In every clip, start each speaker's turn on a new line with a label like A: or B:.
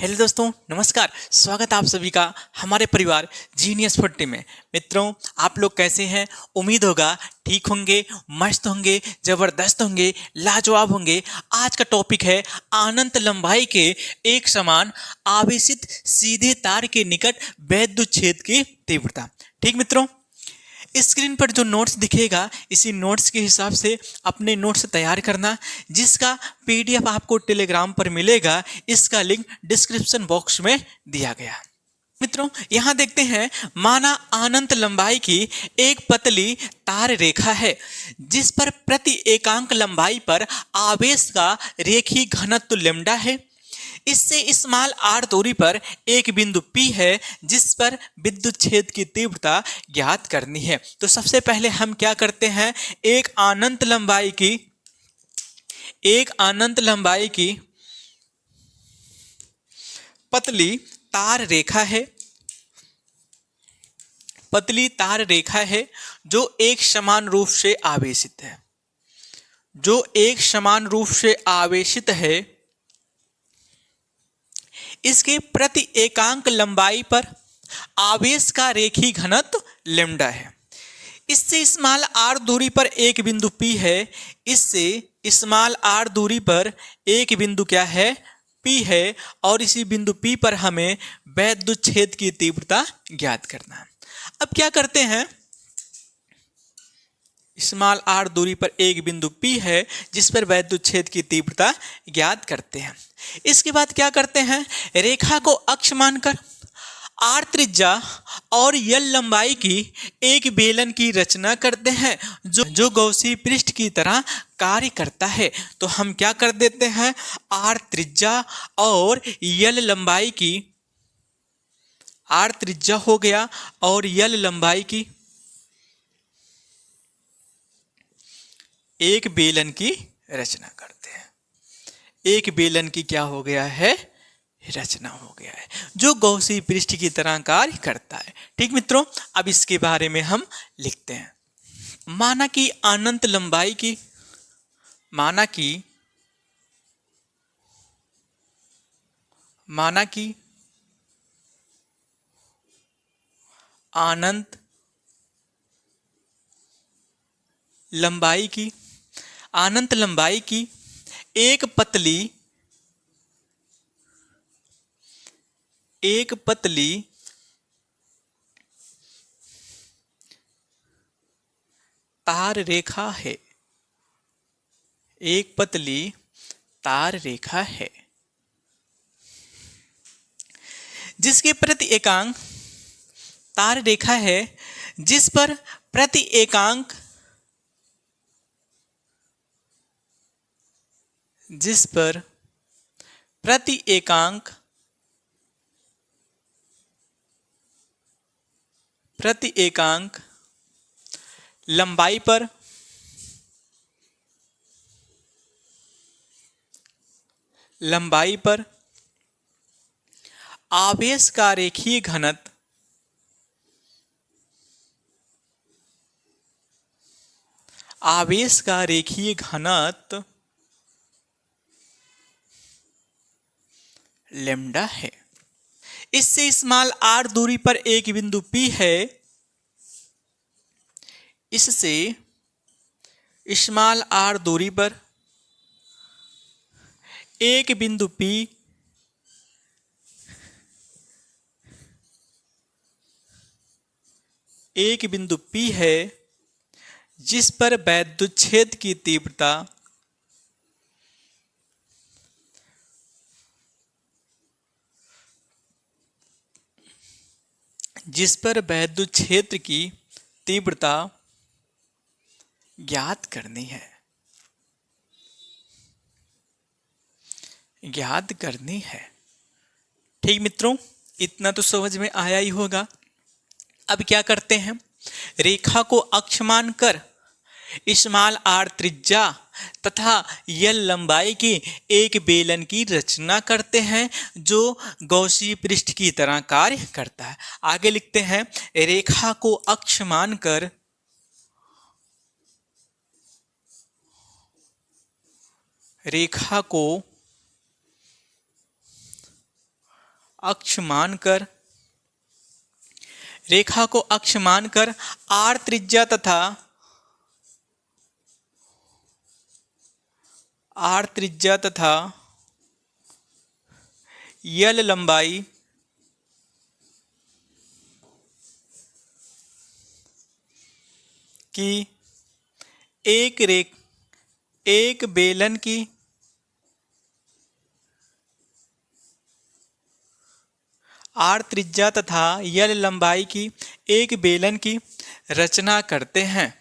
A: Hello दोस्तों, नमस्कार। स्वागत है आप सभी का हमारे परिवार जीनियस 40 में। मित्रों, आप लोग कैसे हैं? उम्मीद होगा ठीक होंगे, मस्त होंगे, जबरदस्त होंगे, लाजवाब होंगे। आज का टॉपिक है अनंत लंबाई के एक समान आवेशित सीधे तार के निकट वैद्युत छेद की तीव्रता। ठीक मित्रों, स्क्रीन पर जो नोट्स दिखेगा इसी नोट्स के हिसाब से अपने नोट्स तैयार करना, जिसका पीडीएफ आपको टेलीग्राम पर मिलेगा। इसका लिंक डिस्क्रिप्शन बॉक्स में दिया गया। मित्रों, यहां देखते हैं, माना अनंत लंबाई की एक पतली तार रेखा है जिस पर प्रति एकांक लंबाई पर आवेश का रेखीय घनत्व लैम्डा है। इससे स्मॉल आर दूरी पर एक बिंदु P है जिस पर विद्युत छेद की तीव्रता ज्ञात करनी है। तो सबसे पहले हम क्या करते हैं, एक अनंत लंबाई की पतली तार रेखा है जो एक समान रूप से आवेशित है। इसके प्रति एकांक लंबाई पर आवेश का रेखीय घनत्व लैम्डा है। इससे स्मॉल आर दूरी पर एक बिंदु P है। इससे स्मॉल आर दूरी पर एक बिंदु क्या है? P है। और इसी बिंदु P पर हमें वैद्युत छेद की तीव्रता ज्ञात करना है। अब क्या करते हैं, स्मॉल आर दूरी पर एक बिंदु P है जिस पर वैद्युत छेद की तीव्रता ज्ञात करते हैं। इसके बाद क्या करते हैं, रेखा को अक्ष मानकर आर त्रिज्या और यल लंबाई की एक बेलन की रचना करते हैं जो गौसी पृष्ठ की तरह कार्य करता है। तो हम क्या कर देते हैं, आर त्रिज्या और यल लंबाई की, आर त्रिज्या हो गया और यल लंबाई की एक बेलन की रचना करते हैं। एक बेलन की क्या हो गया है? रचना हो गया है जो गौसी पृष्ठ की तरह कार्य करता है। ठीक मित्रों, अब इसके बारे में हम लिखते हैं। माना कि अनंत लंबाई की अनंत लंबाई की एक पतली तार रेखा है। एक पतली तार रेखा है जिसके प्रति एकांक तार रेखा है जिस पर प्रति एकांक लंबाई पर आवेश का रेखीय घनत्व लैम्डा है। इससे स्मॉल आर दूरी पर एक बिंदु P है। इससे स्मॉल आर दूरी पर एक बिंदु P है जिस पर वैद्युत छेद की तीव्रता ज्ञात करनी है। ठीक मित्रों, इतना तो समझ में आया ही होगा। अब क्या करते हैं, रेखा को अक्ष मानकर स्मॉल आर त्रिज्या तथा यल लंबाई की एक बेलन की रचना करते हैं जो गौसी पृष्ठ की तरह कार्य करता है। आगे लिखते हैं, रेखा को अक्ष मानकर अक्ष मानकर, रेखा को अक्ष मानकर आर त्रिज्या तथा यल लंबाई की एक बेलन की आर त्रिज्या तथा यल लंबाई की एक बेलन की रचना करते हैं।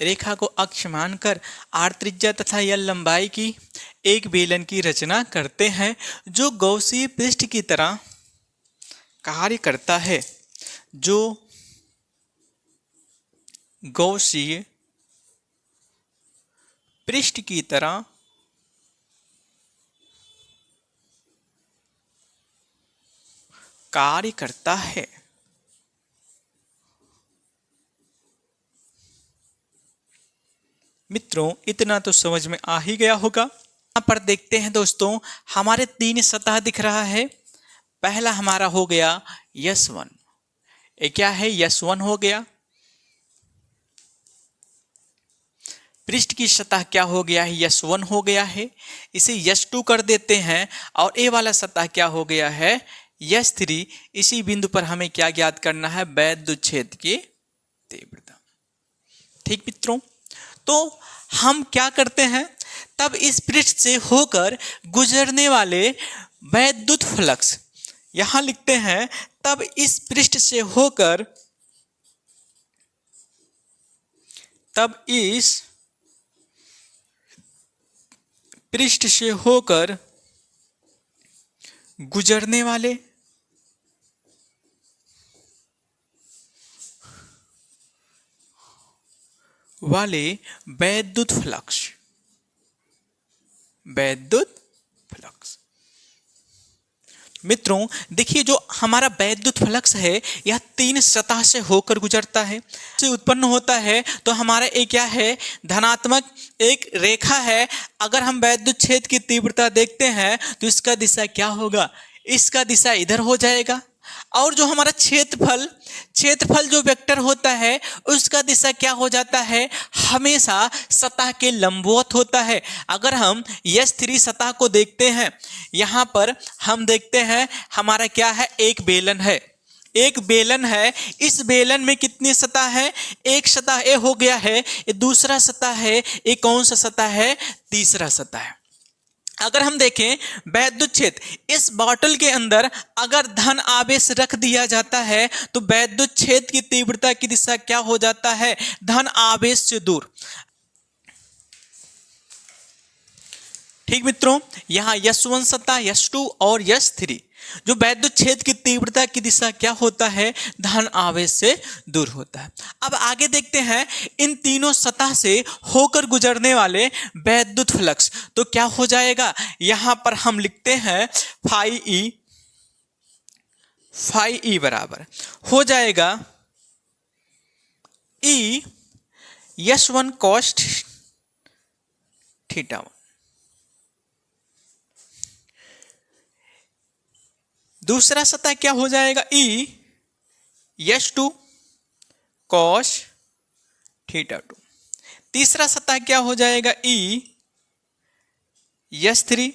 A: रेखा को अक्ष मानकर आर त्रिज्या तथा यल लंबाई की एक बेलन की रचना करते हैं जो गौसीय पृष्ठ की तरह कार्य करता है। जो गौसीय पृष्ठ की तरह कार्य करता है। मित्रों, इतना तो समझ में आ ही गया होगा। यहाँ पर देखते हैं दोस्तों, हमारे 3 सतह दिख रहा है। पहला हमारा हो गया S1। ये क्या है? S1 हो गया। पृष्ठ की सतह क्या हो गया है? S1 हो गया है। इसे S2 कर देते हैं और ये वाला सतह क्या हो गया है? S3। इसी बिंदु पर हमें क्या ज्ञात करना है? वैद्युत क्षेत्र की तीव्रता। ठीक मित्रों, तो हम क्या करते हैं, तब इस पृष्ठ से होकर गुजरने वाले वैद्युत फ्लक्स, यहां लिखते हैं तब इस पृष्ठ से होकर, तब इस पृष्ठ से होकर गुजरने वाले वैद्युत फ्लक्स, मित्रों देखिए, जो हमारा वैद्युत फ्लक्स है यह 3 सतह से होकर गुजरता है, से उत्पन्न होता है। तो हमारा एक क्या है? धनात्मक एक रेखा है। अगर हम वैद्युत क्षेत्र की तीव्रता देखते हैं तो इसका दिशा क्या होगा? इसका दिशा इधर हो जाएगा। और जो हमारा क्षेत्रफल जो वेक्टर होता है उसका दिशा क्या हो जाता है? हमेशा सतह के लंबवत होता है। अगर हम S3 सतह को देखते हैं, यहाँ पर हम देखते हैं हमारा क्या है? एक बेलन है। इस बेलन में कितनी सतह है? एक सतह ए हो गया है, ये दूसरा सतह है, ये कौन सा सतह है? तीसरा सतह है। अगर हम देखें वैद्युत क्षेत्र, इस बॉटल के अंदर अगर धन आवेश रख दिया जाता है तो वैद्युत क्षेत्र की तीव्रता की दिशा क्या हो जाता है? धन आवेश से दूर। ठीक मित्रों, यहां S1 सतह, S2 और S3, जो वैद्युत क्षेत्र की तीव्रता की दिशा क्या होता है? धन आवेश से दूर होता है। अब आगे देखते हैं इन तीनों सतह से होकर गुजरने वाले वैद्युत फ्लक्स, तो क्या हो जाएगा? यहां पर हम लिखते हैं फाई ई बराबर हो जाएगा E S1 cos θ1। दूसरा सतह क्या हो जाएगा? E S2 cos θ2। तीसरा सतह क्या हो जाएगा? E S3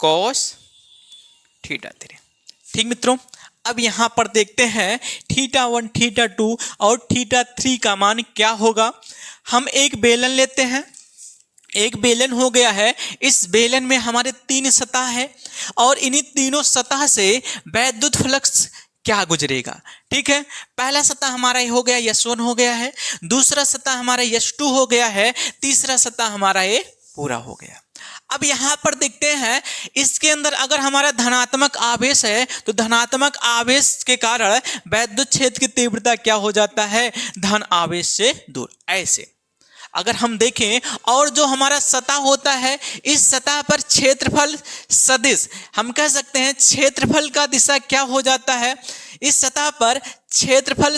A: cos θ3। ठीक मित्रों, अब यहां पर देखते हैं θ1, θ2 और θ3 का मान क्या होगा। हम एक बेलन लेते हैं, एक बेलन हो गया है। इस बेलन में हमारे 3 सतह है और इन्हीं तीनों सतह से वैद्युत फ्लक्स क्या गुजरेगा। ठीक है, पहला सतह हमारा ये हो गया S1 हो गया है, दूसरा सतह हमारा S2 हो गया है, तीसरा सतह हमारा ये पूरा हो गया। अब यहां पर देखते हैं इसके अंदर अगर हमारा धनात्मक आवेश है तो धनात्मक आवेश के कारण वैद्युत क्षेत्र की तीव्रता क्या हो जाता है? धन आवेश से दूर। ऐसे अगर हम देखें, और जो हमारा सतह होता है, इस सतह पर क्षेत्रफल सदिश, हम कह सकते हैं क्षेत्रफल का दिशा क्या हो जाता है, इस सतह पर क्षेत्रफल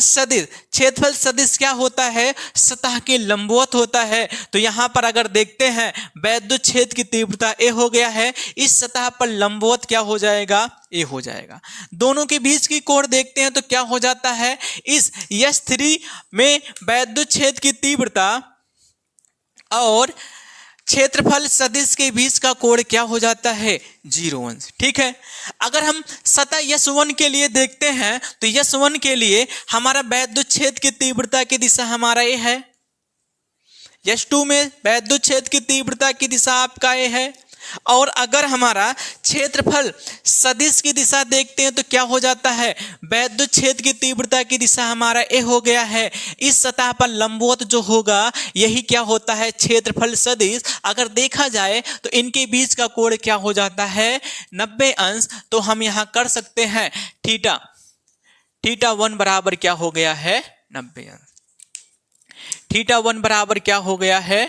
A: सदिश क्या होता है, सतह के लंबवत होता है। तो यहां पर अगर देखते हैं वैद्युत क्षेत्र की तीव्रता ए हो गया है, इस सतह पर लंबवत क्या हो जाएगा, ए हो जाएगा। दोनों के बीच की कोण देखते हैं तो क्या हो जाता है, इस S3 में वैद्युत क्षेत्र की तीव्रता और क्षेत्रफल सदिश के बीच का कोण क्या हो जाता है, 0 अंश। ठीक है, अगर हम सतह S1 के लिए देखते हैं तो S1 के लिए हमारा वैद्युत क्षेत्र की तीव्रता की दिशा हमारा ए है, S2 में वैद्युत क्षेत्र की तीव्रता की दिशा आपका ए है, और अगर हमारा क्षेत्रफल सदिश की दिशा देखते हैं तो क्या हो जाता है, वैद्युत क्षेत्र की तीव्रता की दिशा हमारा ए हो गया है। इस सतह पर लंबवत जो होगा यही क्या होता है, क्षेत्रफल सदिश। अगर देखा जाए तो इनके बीच का कोण क्या हो जाता है, 90 अंश। तो हम यहां कर सकते हैं θ1 बराबर क्या हो गया है, 90 अंश। θ1 बराबर क्या हो गया है,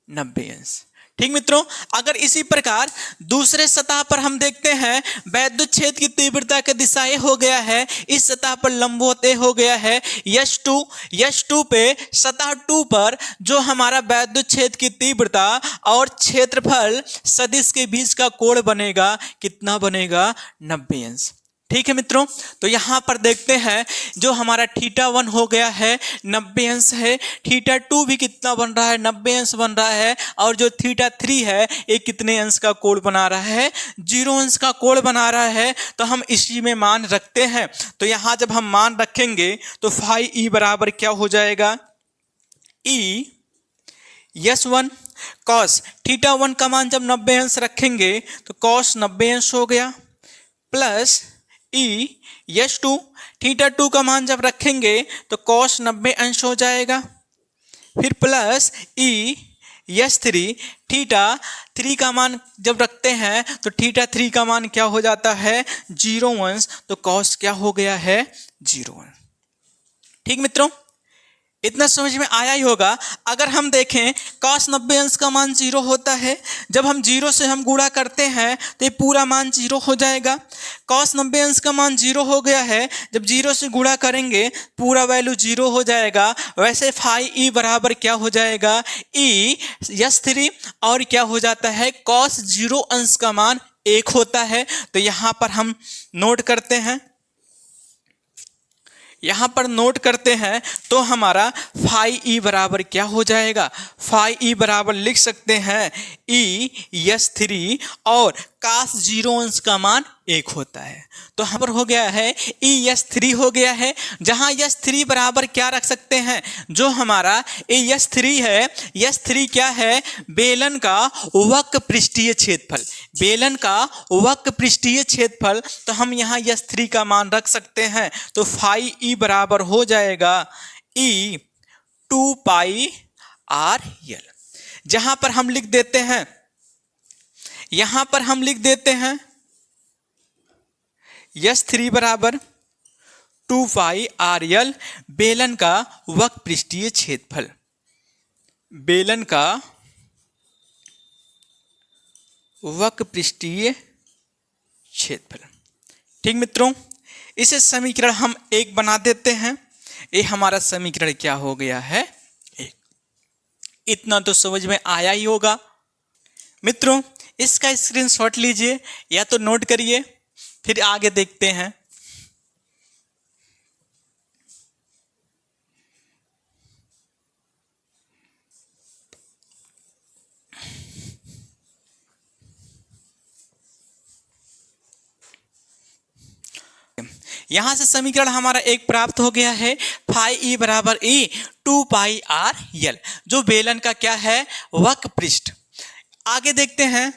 A: 90 अंश। ठीक मित्रों, अगर इसी प्रकार दूसरे सतह पर हम देखते हैं, वैद्युत क्षेत्र की तीव्रता की दिशा ए हो गया है, इस सतह पर लंबवत ए हो गया है, S2 पे सतह 2 पर जो हमारा वैद्युत क्षेत्र की तीव्रता और क्षेत्रफल सदिश के बीच का कोण बनेगा, कितना बनेगा, 90 अंश। ठीक है मित्रों, तो यहां पर देखते हैं जो हमारा θ1 हो गया है 90 अंश है, θ2 भी कितना बन रहा है, 90 अंश बन रहा है, और जो θ3 है ये कितने अंश का कोण बना रहा है, 0 अंश का कोण बना रहा है। तो हम इसी में मान रखते हैं। तो यहां जब हम मान रखेंगे तो फाई ई बराबर क्या हो जाएगा, ई S1 कॉस θ1 का मान जब 90 अंश रखेंगे तो कॉस 90 अंश हो गया, प्लस ई S2 θ2 का मान जब रखेंगे तो कॉस 90 अंश हो जाएगा, फिर प्लस ई S3 θ3 का मान जब रखते हैं तो θ3 का मान क्या हो जाता है, 0 अंश। तो कॉस क्या हो गया है, 0 अंश। ठीक मित्रों, इतना समझ में आया ही होगा। अगर हम देखें cos 90 अंश का मान 0 होता है, जब हम 0 से हम गुणा करते हैं तो ये पूरा मान 0 हो जाएगा। cos 90 अंश का मान 0 हो गया है, जब 0 से गुणा करेंगे पूरा वैल्यू 0 हो जाएगा। वैसे फाई ई बराबर क्या हो जाएगा, ई S3, और क्या हो जाता है, cos 0 अंश का मान 1 होता है। तो यहाँ पर हम नोट करते हैं, यहां पर नोट करते हैं तो हमारा फाई ई बराबर क्या हो जाएगा, फाई ई बराबर लिख सकते हैं ई S3, और cos 0 अंश का मान 1 होता है। तो यहाँ पर हो गया है ई S3 हो गया है, जहां S3 बराबर क्या रख सकते हैं, जो हमारा ई S3 है, S3 क्या है, बेलन का वक्र पृष्ठीय क्षेत्रफल, बेलन का वक्र पृष्ठीय क्षेत्रफल। तो हम यहाँ S3 का मान रख सकते हैं। तो फाई ई बराबर हो जाएगा ई 2 पाई आर यल। जहां पर हम लिख देते हैं, यहां पर हम लिख देते हैं S3 बराबर 2 पाई आर यल, बेलन का वक्र पृष्ठीय क्षेत्रफल, बेलन का वक्र पृष्ठीय क्षेत्रफल। ठीक मित्रों, इसे समीकरण हम 1 बना देते हैं। ये हमारा समीकरण क्या हो गया है, 1। इतना तो समझ में आया ही होगा। मित्रों, इसका स्क्रीनशॉट लीजिए या तो नोट करिए, फिर आगे देखते हैं। यहां से समीकरण हमारा 1 प्राप्त हो गया है, फाई ई बराबर ई 2 पाई आर यल, जो बेलन का क्या है, वक्र पृष्ठ। आगे देखते हैं,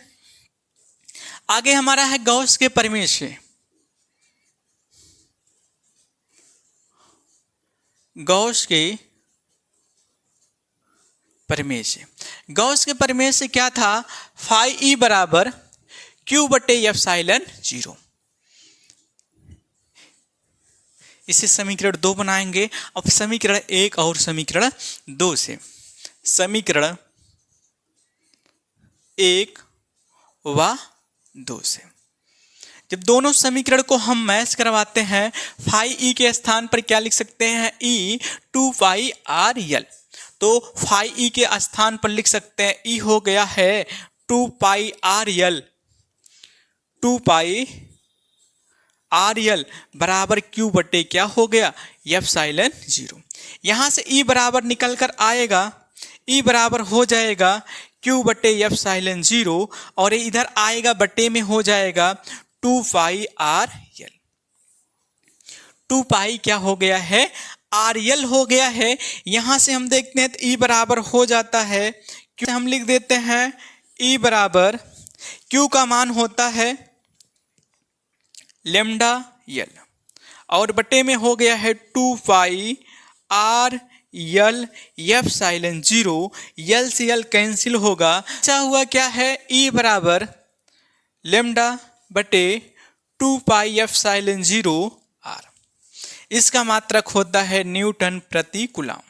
A: आगे हमारा है गॉस के प्रमेय से। गॉस के प्रमेय से, गॉस के प्रमेय से क्या था, फाई ई बराबर Q बटे एप्सिलॉन 0। इसे समीकरण 2 बनाएंगे। अब समीकरण 1 और समीकरण 2 से समीकरण 1 व 2 से। जब दोनों समीकरण को हम मैच करवाते हैं, फाई ई के स्थान पर क्या लिख सकते हैं, ई 2 पाई आर यल। तो फाई ई के स्थान पर लिख सकते हैं ई हो गया है 2 पाई आर यल, 2 पाई आर यल बराबर क्यू बटे क्या हो गया, एप्सिलॉन 0। यहां से ई बराबर निकल कर आएगा, ई बराबर हो जाएगा क्यू बटे एप्सिलॉन 0 और इधर आएगा बटे में हो जाएगा 2 पाई आर यल। 2 पाई क्या हो गया है, आर यल हो गया है। यहां से हम देखते हैं तो ई बराबर हो जाता है, क्यों हम लिख देते हैं ई बराबर क्यू का मान होता है लेमडा यल और बटे में हो गया है 2 पाई आर यल एप्सिलॉन 0। यल से यल कैंसिल होगा, अच्छा हुआ क्या है, ई बराबर लेमडा बटे 2 पाई एप्सिलॉन 0 आर। इसका मात्रक होता है न्यूटन प्रति कूलम,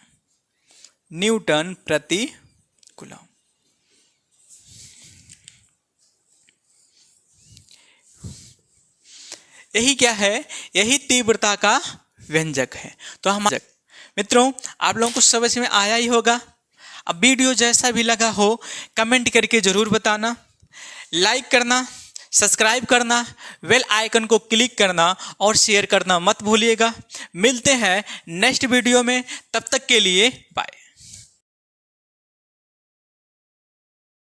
A: न्यूटन प्रति कूलम। यही क्या है, यही तीव्रता का व्यंजक है। तो हम मित्रों आप लोगों को समझ में आया ही होगा। अब वीडियो जैसा भी लगा हो कमेंट करके जरूर बताना, लाइक करना, सब्सक्राइब करना, बेल आइकन को क्लिक करना और शेयर करना मत भूलिएगा। मिलते हैं नेक्स्ट वीडियो में, तब तक के लिए बाय।